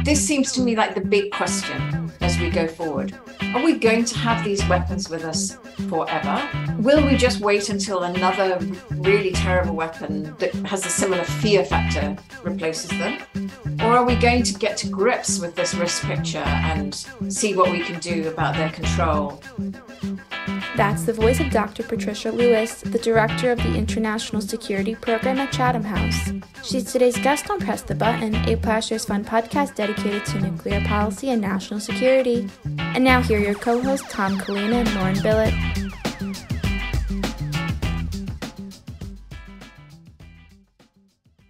This seems to me like the big question as we go forward. Are we going to have these weapons with us forever? Will we just wait until another really terrible weapon that has a similar fear factor replaces them? Or are we going to get to grips with this risk picture and see what we can do about their control? That's the voice of Dr. Patricia Lewis, the director of the International Security Program at Chatham House. She's today's guest on Press the Button, a Ploughshares Fund podcast dedicated to nuclear policy and national security. And now here are your co-hosts Tom Kalina and Lauren Billet.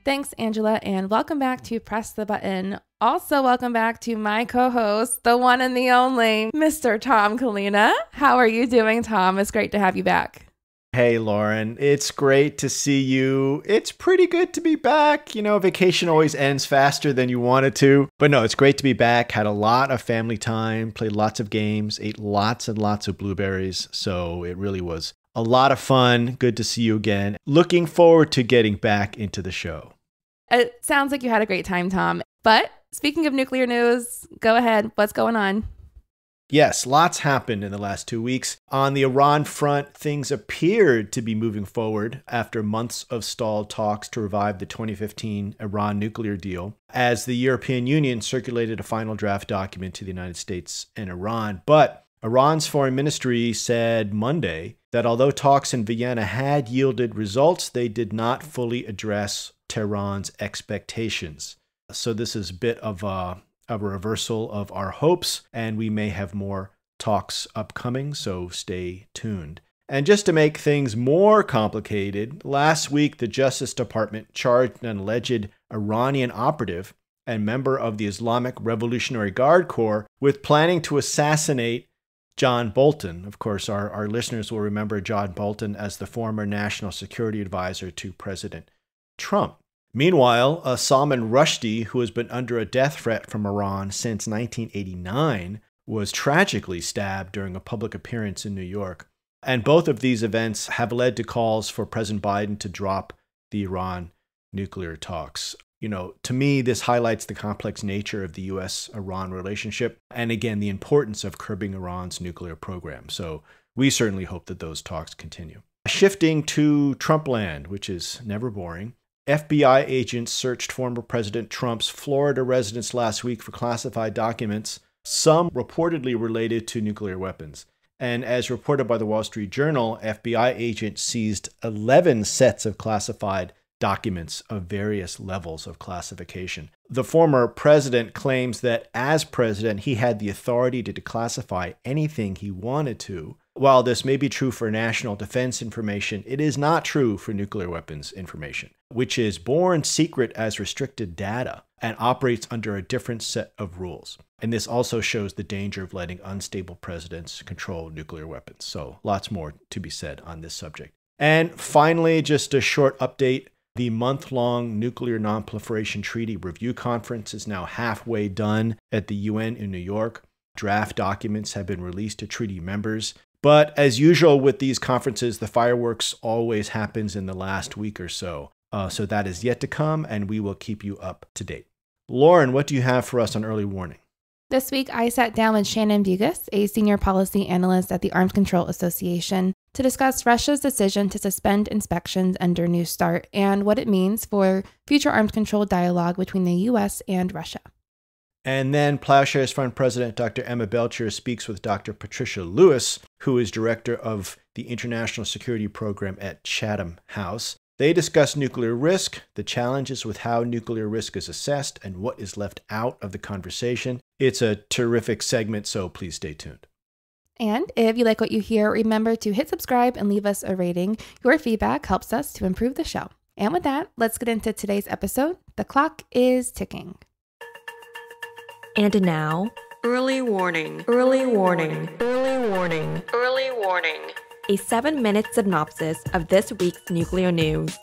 Thanks, Angela, and welcome back to Press the Button. Also, welcome back to my co-host, the one and the only, Mr. Tom Kalina. How are you doing, Tom? It's great to have you back. Hey, Lauren. It's great to see you. It's pretty good to be back. You know, vacation always ends faster than you want it to. But no, it's great to be back. Had a lot of family time, played lots of games, ate lots and lots of blueberries. So it really was a lot of fun. Good to see you again. Looking forward to getting back into the show. It sounds like you had a great time, Tom. But speaking of nuclear news, go ahead. What's going on? Yes, lots happened in the last 2 weeks. On the Iran front, things appeared to be moving forward after months of stalled talks to revive the 2015 Iran nuclear deal, as the European Union circulated a final draft document to the United States and Iran. But Iran's foreign ministry said Monday that although talks in Vienna had yielded results, they did not fully address Tehran's expectations. So this is a bit of a reversal of our hopes, and we may have more talks upcoming, so stay tuned. And just to make things more complicated, last week the Justice Department charged an alleged Iranian operative and member of the Islamic Revolutionary Guard Corps with planning to assassinate John Bolton. Of course, our listeners will remember John Bolton as the former national security advisor to President Trump. Meanwhile, Salman Rushdie, who has been under a death threat from Iran since 1989, was tragically stabbed during a public appearance in New York. And both of these events have led to calls for President Biden to drop the Iran nuclear talks. You know, to me, this highlights the complex nature of the U.S.-Iran relationship and, again, the importance of curbing Iran's nuclear program. So we certainly hope that those talks continue. Shifting to Trumpland, which is never boring. FBI agents searched former President Trump's Florida residence last week for classified documents, some reportedly related to nuclear weapons. And as reported by the Wall Street Journal, FBI agents seized 11 sets of classified documents of various levels of classification. The former president claims that as president, he had the authority to declassify anything he wanted to. While this may be true for national defense information, it is not true for nuclear weapons information, which is born secret as restricted data and operates under a different set of rules. And this also shows the danger of letting unstable presidents control nuclear weapons. So lots more to be said on this subject. And finally, just a short update. The month-long Nuclear Non-Proliferation Treaty Review Conference is now halfway done at the UN in New York. Draft documents have been released to treaty members. But as usual with these conferences, the fireworks always happens in the last week or so. So that is yet to come, and we will keep you up to date. Lauren, what do you have for us on early warning? This week, I sat down with Shannon Bugos, a senior policy analyst at the Arms Control Association, to discuss Russia's decision to suspend inspections under New START and what it means for future arms control dialogue between the U.S. and Russia. And then Ploughshares Fund President Dr. Emma Belcher speaks with Dr. Patricia Lewis, who is director of the International Security Program at Chatham House. They discuss nuclear risk, the challenges with how nuclear risk is assessed, and what is left out of the conversation. It's a terrific segment, so please stay tuned. And if you like what you hear, remember to hit subscribe and leave us a rating. Your feedback helps us to improve the show. And with that, let's get into today's episode. The clock is ticking. And now, early warning, early warning, early warning, early warning. A 7-minute synopsis of this week's nuclear news.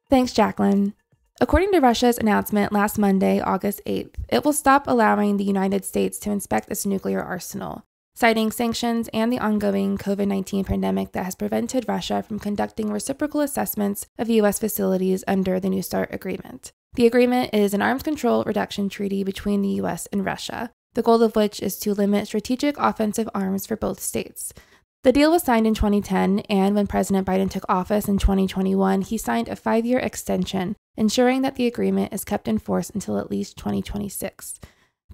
Thanks, Jacqueline. According to Russia's announcement last Monday, August 8th, it will stop allowing the United States to inspect its nuclear arsenal. citing sanctions and the ongoing COVID-19 pandemic that has prevented Russia from conducting reciprocal assessments of U.S. facilities under the New START agreement. The agreement is an arms control reduction treaty between the U.S. and Russia, the goal of which is to limit strategic offensive arms for both states. The deal was signed in 2010, and when President Biden took office in 2021, he signed a 5-year extension, ensuring that the agreement is kept in force until at least 2026.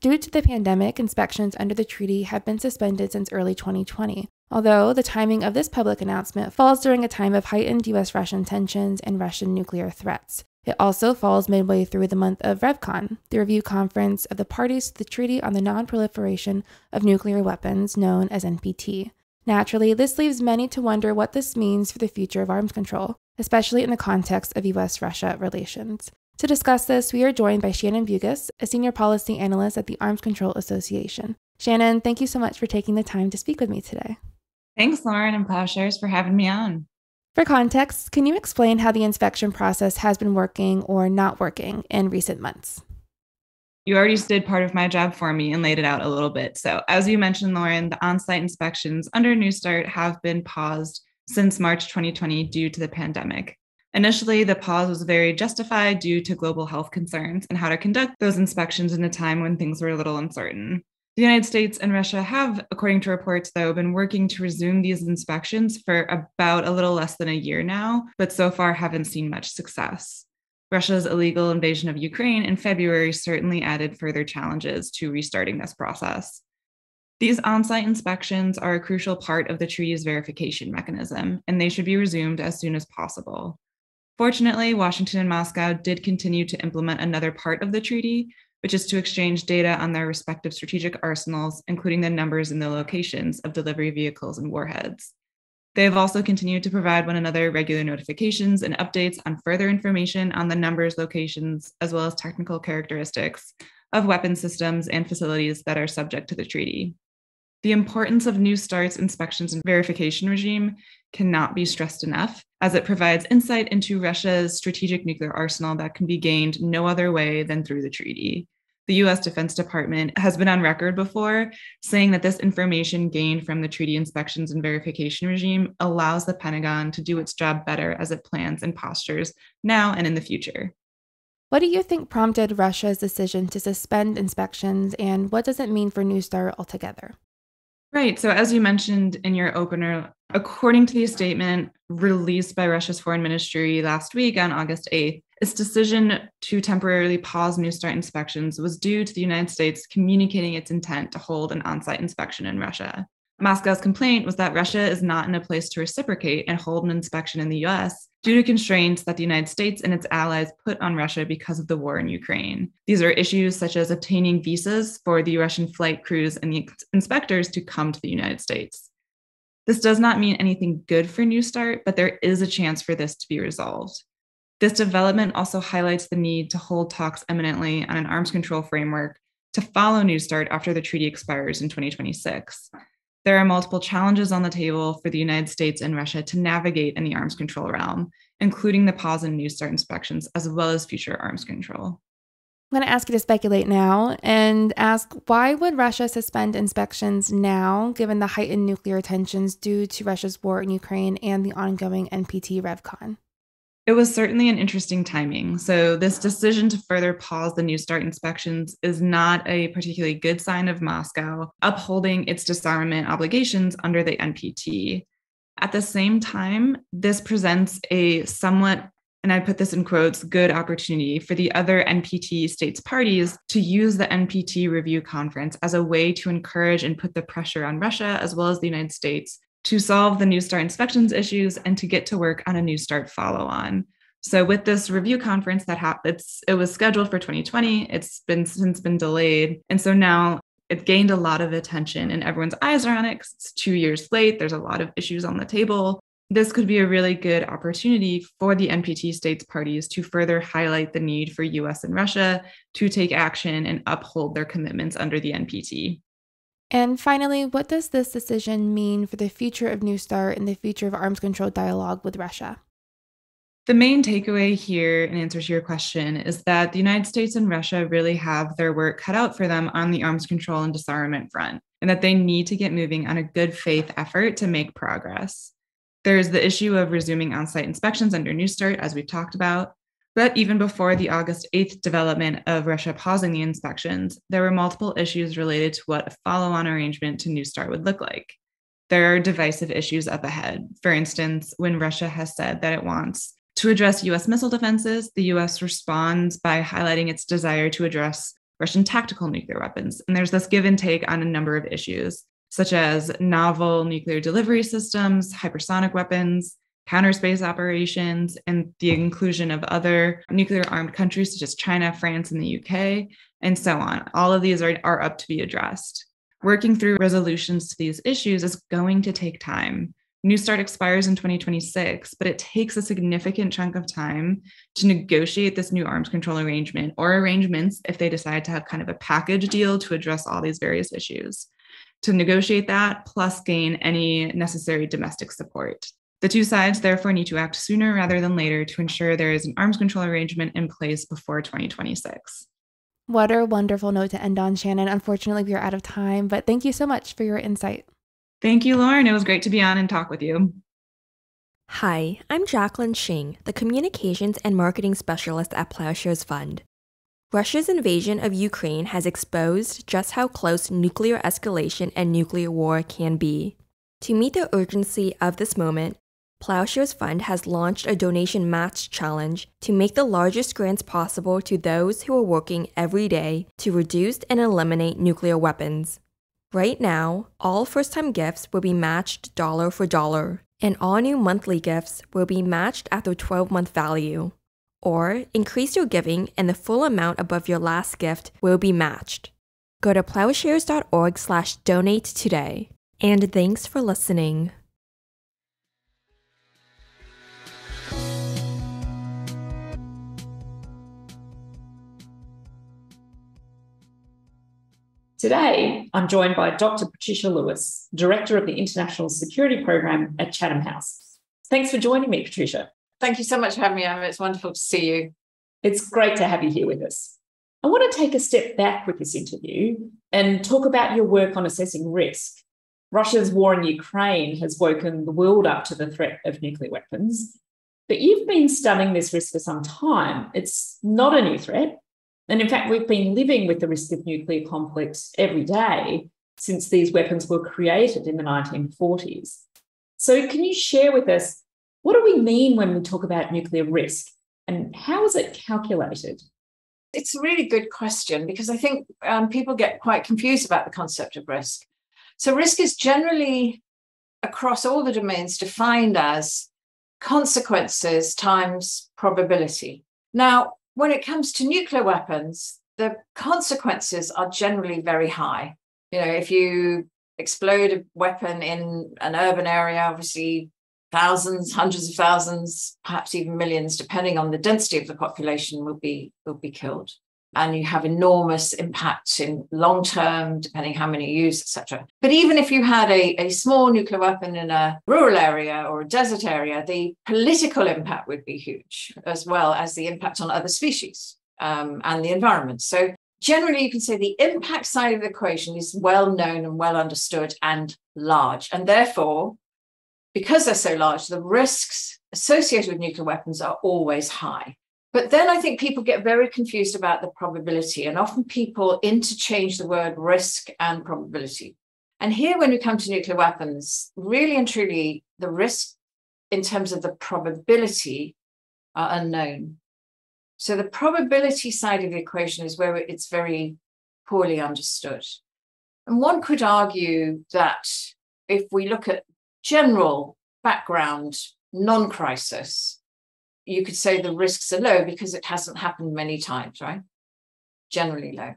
Due to the pandemic, inspections under the treaty have been suspended since early 2020, although the timing of this public announcement falls during a time of heightened U.S.-Russian tensions and Russian nuclear threats. It also falls midway through the month of RevCon, the review conference of the parties to the Treaty on the Non-Proliferation of Nuclear Weapons, known as NPT. Naturally, this leaves many to wonder what this means for the future of arms control, especially in the context of U.S.-Russia relations. To discuss this, we are joined by Shannon Bugos, a senior policy analyst at the Arms Control Association. Shannon, thank you so much for taking the time to speak with me today. Thanks, Lauren and Ploughshares, for having me on. For context, can you explain how the inspection process has been working or not working in recent months? You already did part of my job for me and laid it out a little bit. So as you mentioned, Lauren, the on-site inspections under New START have been paused since March 2020 due to the pandemic. Initially, the pause was very justified due to global health concerns and how to conduct those inspections in a time when things were a little uncertain. The United States and Russia have, according to reports, though, been working to resume these inspections for about a little less than a year now, but so far haven't seen much success. Russia's illegal invasion of Ukraine in February certainly added further challenges to restarting this process. These on-site inspections are a crucial part of the treaty's verification mechanism, and they should be resumed as soon as possible. Fortunately, Washington and Moscow did continue to implement another part of the treaty, which is to exchange data on their respective strategic arsenals, including the numbers and the locations of delivery vehicles and warheads. They have also continued to provide one another regular notifications and updates on further information on the numbers, locations, as well as technical characteristics of weapon systems and facilities that are subject to the treaty. The importance of New START's inspections and verification regime cannot be stressed enough, as it provides insight into Russia's strategic nuclear arsenal that can be gained no other way than through the treaty. The U.S. Defense Department has been on record before saying that this information gained from the treaty inspections and verification regime allows the Pentagon to do its job better as it plans and postures now and in the future. What do you think prompted Russia's decision to suspend inspections, and what does it mean for New START altogether? Right. So as you mentioned in your opener, according to the statement released by Russia's foreign ministry last week on August 8th, its decision to temporarily pause New START inspections was due to the United States communicating its intent to hold an on-site inspection in Russia. Moscow's complaint was that Russia is not in a place to reciprocate and hold an inspection in the U.S. due to constraints that the United States and its allies put on Russia because of the war in Ukraine. These are issues such as obtaining visas for the Russian flight crews and the inspectors to come to the United States. This does not mean anything good for New START, but there is a chance for this to be resolved. This development also highlights the need to hold talks imminently on an arms control framework to follow New START after the treaty expires in 2026. There are multiple challenges on the table for the United States and Russia to navigate in the arms control realm, including the pause in New START inspections, as well as future arms control. I'm going to ask you to speculate now and ask, why would Russia suspend inspections now, given the heightened nuclear tensions due to Russia's war in Ukraine and the ongoing NPT RevCon? It was certainly an interesting timing. So this decision to further pause the New START inspections is not a particularly good sign of Moscow upholding its disarmament obligations under the NPT. At the same time, this presents a somewhat, and I put this in quotes, good opportunity for the other NPT states parties to use the NPT review conference as a way to encourage and put the pressure on Russia, as well as the United States, to solve the New START inspections issues and to get to work on a New START follow-on. So with this review conference it was scheduled for 2020, it's since been delayed. And so now it gained a lot of attention and everyone's eyes are on it because it's 2 years late. There's a lot of issues on the table. This could be a really good opportunity for the NPT states parties to further highlight the need for US and Russia to take action and uphold their commitments under the NPT. And finally, what does this decision mean for the future of New START and the future of arms control dialogue with Russia? The main takeaway here, in answer to your question, is that the United States and Russia really have their work cut out for them on the arms control and disarmament front. and that they need to get moving on a good faith effort to make progress. There's the issue of resuming on-site inspections under New START, as we've talked about. But even before the August 8th development of Russia pausing the inspections, there were multiple issues related to what a follow-on arrangement to New START would look like. There are divisive issues up ahead. For instance, when Russia has said that it wants to address U.S. missile defenses, the U.S. responds by highlighting its desire to address Russian tactical nuclear weapons. And there's this give and take on a number of issues, such as novel nuclear delivery systems, hypersonic weapons, counterspace operations, and the inclusion of other nuclear-armed countries such as China, France, and the UK, and so on. All of these are up to be addressed. Working through resolutions to these issues is going to take time. New START expires in 2026, but it takes a significant chunk of time to negotiate this new arms control arrangement, or arrangements if they decide to have kind of a package deal to address all these various issues. To negotiate that, plus gain any necessary domestic support. The two sides therefore need to act sooner rather than later to ensure there is an arms control arrangement in place before 2026. What a wonderful note to end on, Shannon. Unfortunately, we are out of time, but thank you so much for your insight. Thank you, Lauren. It was great to be on and talk with you. Hi, I'm Jacqueline Shing, the Communications and Marketing Specialist at Ploughshares Fund. Russia's invasion of Ukraine has exposed just how close nuclear escalation and nuclear war can be. To meet the urgency of this moment, Ploughshares Fund has launched a donation match challenge to make the largest grants possible to those who are working every day to reduce and eliminate nuclear weapons. Right now, all first-time gifts will be matched dollar for dollar, and all new monthly gifts will be matched at their 12-month value. Or increase your giving and the full amount above your last gift will be matched. Go to ploughshares.org/donate today. And thanks for listening. Today, I'm joined by Dr. Patricia Lewis, Director of the International Security Program at Chatham House. Thanks for joining me, Patricia. Thank you so much for having me, Emma. It's wonderful to see you. It's great to have you here with us. I want to take a step back with this interview and talk about your work on assessing risk. Russia's war in Ukraine has woken the world up to the threat of nuclear weapons, but you've been studying this risk for some time. It's not a new threat. And in fact, we've been living with the risk of nuclear conflict every day since these weapons were created in the 1940s. So can you share with us, what do we mean when we talk about nuclear risk, and how is it calculated? It's a really good question, because I think people get quite confused about the concept of risk. So risk is generally, across all the domains, defined as consequences times probability. Now, when it comes to nuclear weapons, the consequences are generally very high. You know, if you explode a weapon in an urban area, obviously thousands, hundreds of thousands, perhaps even millions, depending on the density of the population, will be killed. And you have enormous impact in long term, depending how many you use, etc. But even if you had a small nuclear weapon in a rural area or a desert area, the political impact would be huge, as well as the impact on other species and the environment. So generally, you can say the impact side of the equation is well known and well understood and large. And therefore, because they're so large, the risks associated with nuclear weapons are always high. But then I think people get very confused about the probability, and often people interchange the word risk and probability. And here, when we come to nuclear weapons, really and truly, the risk in terms of the probability are unknown. So the probability side of the equation is where it's very poorly understood. And one could argue that if we look at general background, non-crisis, you could say the risks are low because it hasn't happened many times, right? Generally low.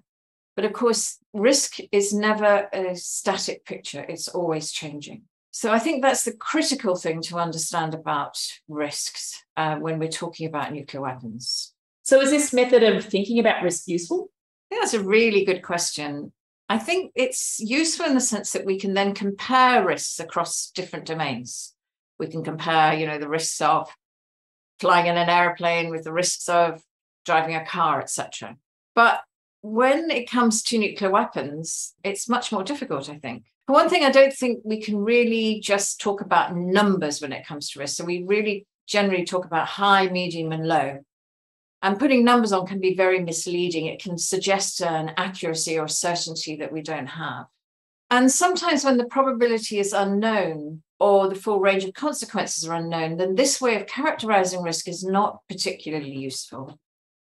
But of course, risk is never a static picture. It's always changing. So I think that's the critical thing to understand about risks when we're talking about nuclear weapons. So is this method of thinking about risk useful? I think that's a really good question. I think it's useful in the sense that we can then compare risks across different domains. We can compare, the risks of flying in an airplane with the risks of driving a car, etc. But when it comes to nuclear weapons, it's much more difficult, I think. For one thing, I don't think we can really just talk about numbers when it comes to risk. So we really generally talk about high, medium, and low. And putting numbers on can be very misleading. It can suggest an accuracy or certainty that we don't have. And sometimes when the probability is unknown or the full range of consequences are unknown, then this way of characterizing risk is not particularly useful.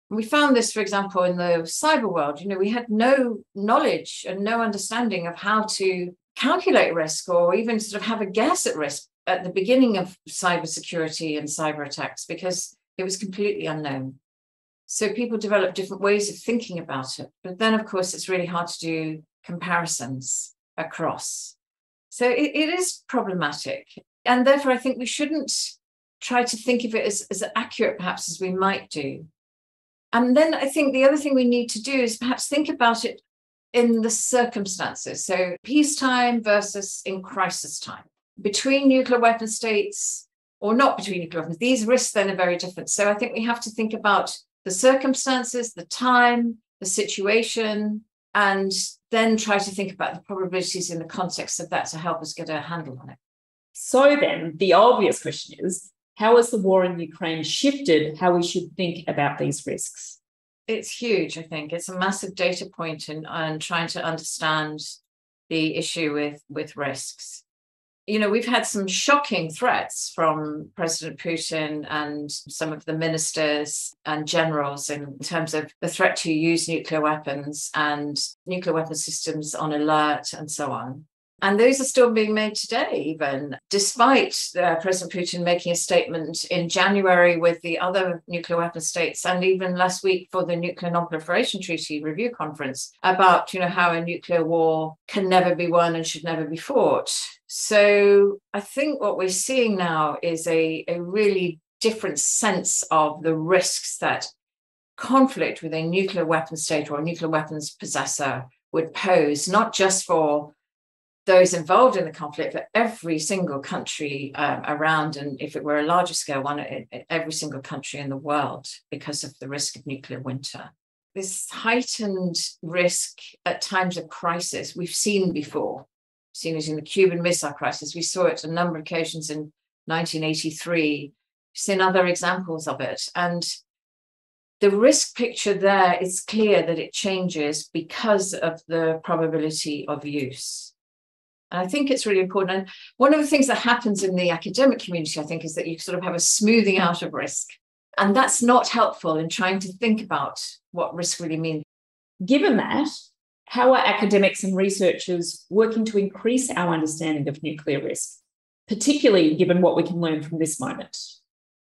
We found this, for example, in the cyber world. We had no knowledge and no understanding of how to calculate risk or even sort of have a guess at risk at the beginning of cybersecurity and cyber attacks because it was completely unknown. So people develop different ways of thinking about it. But then, of course, it's really hard to do comparisons across. So it is problematic. And therefore, I think we shouldn't try to think of it as accurate, perhaps, as we might do. And then I think the other thing we need to do is perhaps think about it in the circumstances. So peacetime versus in crisis time. Between nuclear weapon states or not between nuclear weapons, these risks then are very different. So I think we have to think about the circumstances, the time, the situation, and then try to think about the probabilities in the context of that to help us get a handle on it. So then the obvious question is, how has the war in Ukraine shifted how we should think about these risks? It's huge, I think. It's a massive data point in trying to understand the issue with risks. We've had some shocking threats from President Putin and some of the ministers and generals in terms of the threat to use nuclear weapons and nuclear weapon systems on alert and so on. And those are still being made today, even despite President Putin making a statement in January with the other nuclear weapon states, and even last week for the Nuclear Non-Proliferation Treaty Review Conference about, how a nuclear war can never be won and should never be fought. So I think what we're seeing now is a really different sense of the risks that conflict with a nuclear weapon state or a nuclear weapons possessor would pose, not just for those involved in the conflict, but every single country around, and if it were a larger scale one, every single country in the world, because of the risk of nuclear winter. This heightened risk at times of crisis we've seen before. We've seen it in the Cuban Missile Crisis. We saw it on a number of occasions in 1983. We've seen other examples of it. And the risk picture there is clear that it changes because of the probability of use. And I think it's really important. And one of the things that happens in the academic community, I think, is that you sort of have a smoothing out of risk. And that's not helpful in trying to think about what risk really means. Given that, how are academics and researchers working to increase our understanding of nuclear risk, particularly given what we can learn from this moment?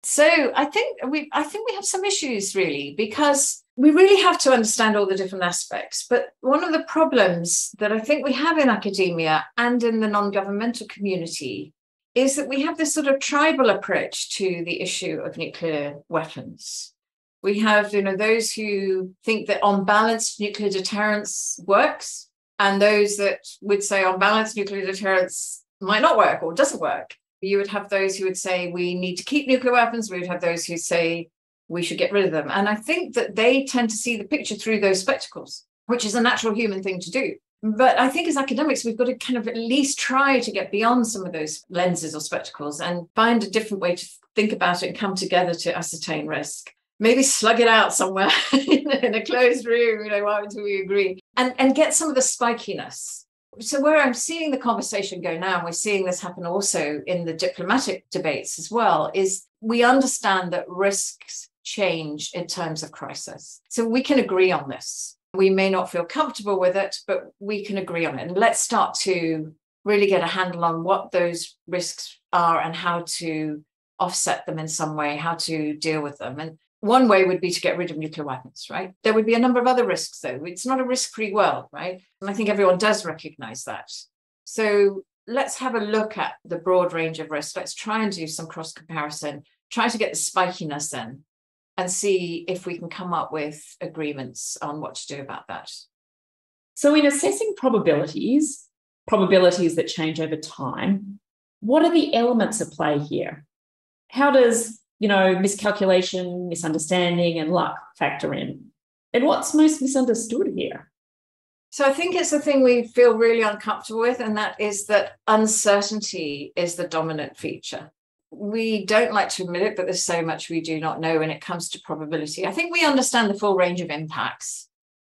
So I think we have some issues, really, because we really have to understand all the different aspects. But one of the problems that I think we have in academia and in the non-governmental community is that we have this sort of tribal approach to the issue of nuclear weapons. We have, those who think that on balance, nuclear deterrence works, and those that would say on balance, nuclear deterrence might not work or doesn't work. You would have those who would say we need to keep nuclear weapons. We would have those who say we should get rid of them. And I think that they tend to see the picture through those spectacles, which is a natural human thing to do. But I think as academics, we've got to kind of at least try to get beyond some of those lenses or spectacles and find a different way to think about it and come together to ascertain risk. Maybe slug it out somewhere in a closed room, until we agree, and get some of the spikiness. So where I'm seeing the conversation go now, and we're seeing this happen also in the diplomatic debates as well, is we understand that risks change in terms of crisis. So we can agree on this. We may not feel comfortable with it, but we can agree on it. And let's start to really get a handle on what those risks are and how to offset them in some way, how to deal with them. And one way would be to get rid of nuclear weapons, right? There would be a number of other risks, though. It's not a risk-free world, right? And I think everyone does recognize that. So let's have a look at the broad range of risks. Let's try and do some cross-comparison, try to get the spikiness in, and see if we can come up with agreements on what to do about that. So in assessing probabilities that change over time, what are the elements at play here? How does miscalculation, misunderstanding, and luck factor in? And what's most misunderstood here? So I think it's the thing we feel really uncomfortable with, and that is that uncertainty is the dominant feature. We don't like to admit it, but there's so much we do not know when it comes to probability. I think we understand the full range of impacts.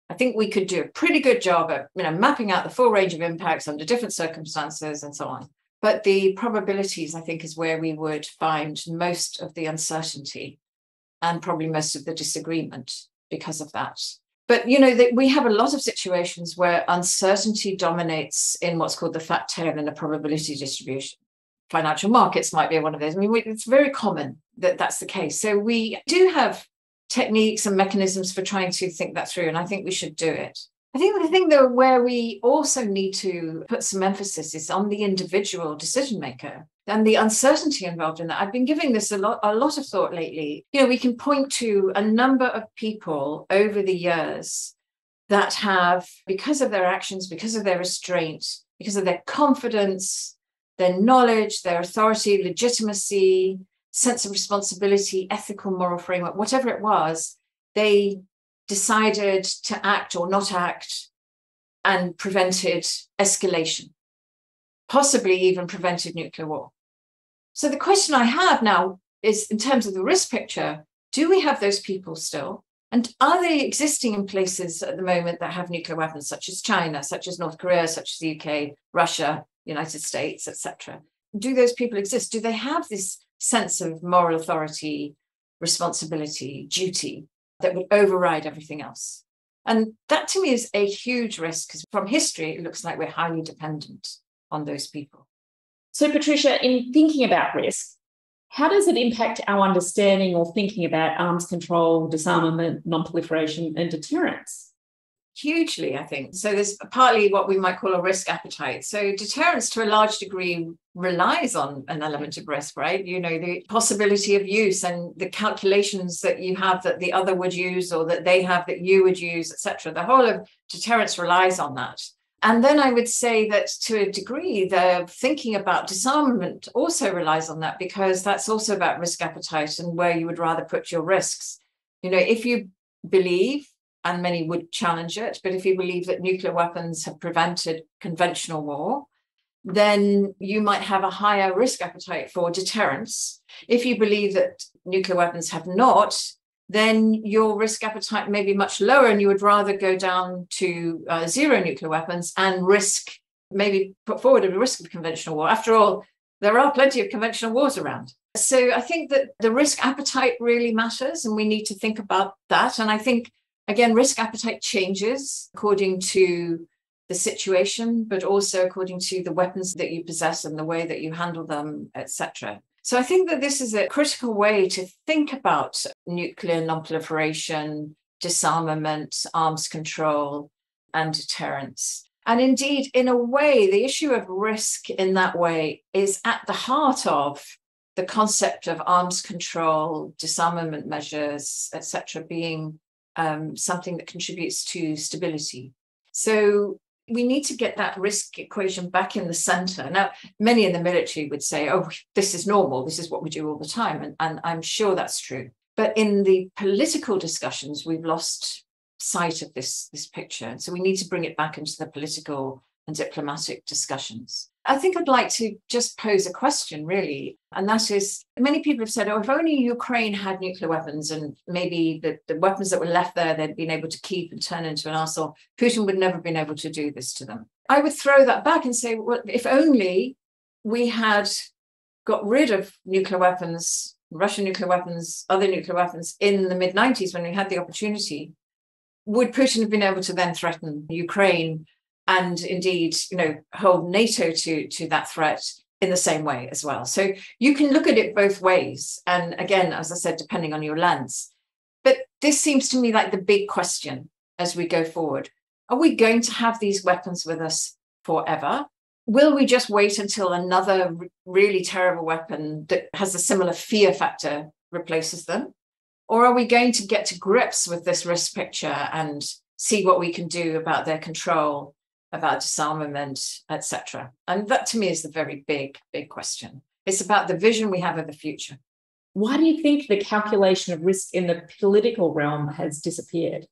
I think we could do a pretty good job at mapping out the full range of impacts under different circumstances and so on. But the probabilities, I think, is where we would find most of the uncertainty and probably most of the disagreement because of that. But, we have a lot of situations where uncertainty dominates in what's called the fat tail in a probability distribution. Financial markets might be one of those. It's very common that that's the case. So we do have techniques and mechanisms for trying to think that through, and I think we should do it. I think the thing, though, where we also need to put some emphasis is on the individual decision maker and the uncertainty involved in that. I've been giving this a lot of thought lately. We can point to a number of people over the years that have, because of their actions, because of their restraint, because of their confidence, their knowledge, their authority, legitimacy, sense of responsibility, ethical, moral framework, whatever it was, they decided to act or not act and prevented escalation, possibly even prevented nuclear war. So the question I have now is, in terms of the risk picture, do we have those people still? And are they existing in places at the moment that have nuclear weapons, such as China, such as North Korea, such as the UK, Russia, United States, etc.? Do those people exist? Do they have this sense of moral authority, responsibility, duty that would override everything else? And that, to me, is a huge risk, because from history, it looks like we're highly dependent on those people. So, Patricia, in thinking about risk, how does it impact our understanding or thinking about arms control, disarmament, non-proliferation, and deterrence? Hugely, I think. So there's partly what we might call a risk appetite. So deterrence, to a large degree, relies on an element of risk, right? The possibility of use and the calculations that you have that the other would use or that they have that you would use, etc. The whole of deterrence relies on that. And then I would say that to a degree, the thinking about disarmament also relies on that, because that's also about risk appetite and where you would rather put your risks. If you believe, and many would challenge it, but if you believe that nuclear weapons have prevented conventional war, then you might have a higher risk appetite for deterrence. If you believe that nuclear weapons have not, then your risk appetite may be much lower, and you would rather go down to zero nuclear weapons and maybe put forward a risk of conventional war. After all, there are plenty of conventional wars around. So I think that the risk appetite really matters, and we need to think about that. And I think, again, risk appetite changes according to the situation, but also according to the weapons that you possess and the way that you handle them, etc. So I think that this is a critical way to think about nuclear non-proliferation, disarmament, arms control, and deterrence. And indeed, in a way, the issue of risk in that way is at the heart of the concept of arms control, disarmament measures, etc., being something that contributes to stability. So we need to get that risk equation back in the center. Now, many in the military would say, oh, this is normal, this is what we do all the time. And I'm sure that's true. But in the political discussions, we've lost sight of this picture. So we need to bring it back into the political and diplomatic discussions. I think I'd like to just pose a question, really. And that is, many people have said, oh, if only Ukraine had nuclear weapons and maybe the weapons that were left there, they'd been able to keep and turn into an arsenal, Putin would never have been able to do this to them. I would throw that back and say, well, if only we had got rid of nuclear weapons, Russian nuclear weapons, other nuclear weapons in the mid-90s when we had the opportunity, would Putin have been able to then threaten Ukraine and indeed, hold NATO to that threat in the same way as well? So you can look at it both ways. And again, as I said, depending on your lens. But this seems to me like the big question as we go forward. Are we going to have these weapons with us forever? Will we just wait until another really terrible weapon that has a similar fear factor replaces them? Or are we going to get to grips with this risk picture and see what we can do about their control, about disarmament, etc.? And that, to me, is the very big question. It's about the vision we have of the future. Why do you think the calculation of risk in the political realm has disappeared?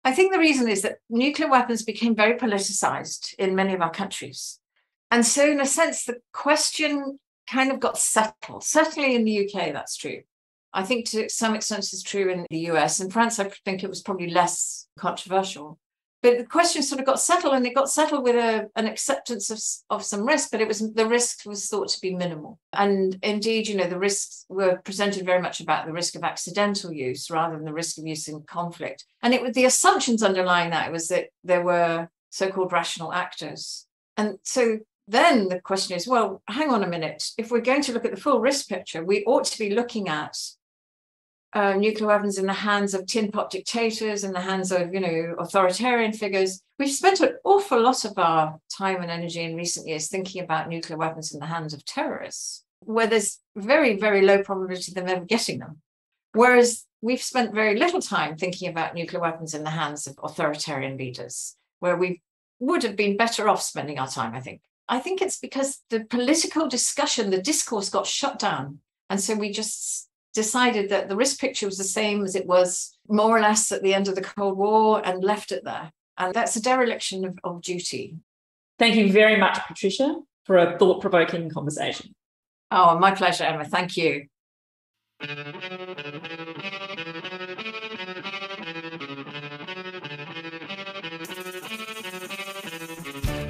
I think the reason is that nuclear weapons became very politicized in many of our countries. And so in a sense, the question kind of got settled. Certainly in the UK, that's true. I think to some extent it's true in the US. In France, I think it was probably less controversial. But the question sort of got settled, and it got settled with an acceptance of some risk, but the risk was thought to be minimal. And indeed, the risks were presented very much about the risk of accidental use rather than the risk of use in conflict. And it was the assumptions underlying that was that there were so-called rational actors. And so then the question is, well, hang on a minute. If we're going to look at the full risk picture, we ought to be looking at nuclear weapons in the hands of tin pot dictators, in the hands of, authoritarian figures. We've spent an awful lot of our time and energy in recent years thinking about nuclear weapons in the hands of terrorists, where there's very, very low probability of them ever getting them. Whereas we've spent very little time thinking about nuclear weapons in the hands of authoritarian leaders, where we would have been better off spending our time, I think. I think it's because the political discussion, the discourse got shut down. And so we just decided that the risk picture was the same as it was more or less at the end of the Cold War and left it there. And that's a dereliction of duty. Thank you very much, Patricia, for a thought-provoking conversation. Oh, my pleasure, Emma. Thank you.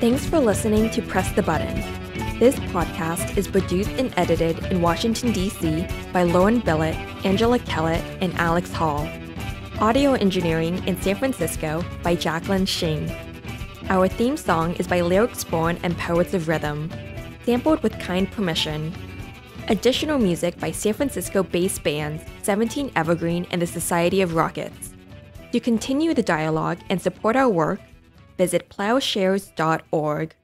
Thanks for listening to Press the Button. This podcast is produced and edited in Washington, D.C. by Lauren Billet, Angela Kellett, and Alex Hall. Audio engineering in San Francisco by Jacqueline Shing. Our theme song is by Lyrics Born and Poets of Rhythm, sampled with kind permission. Additional music by San Francisco-based bands 17 Evergreen and the Society of Rockets. To continue the dialogue and support our work, visit ploughshares.org.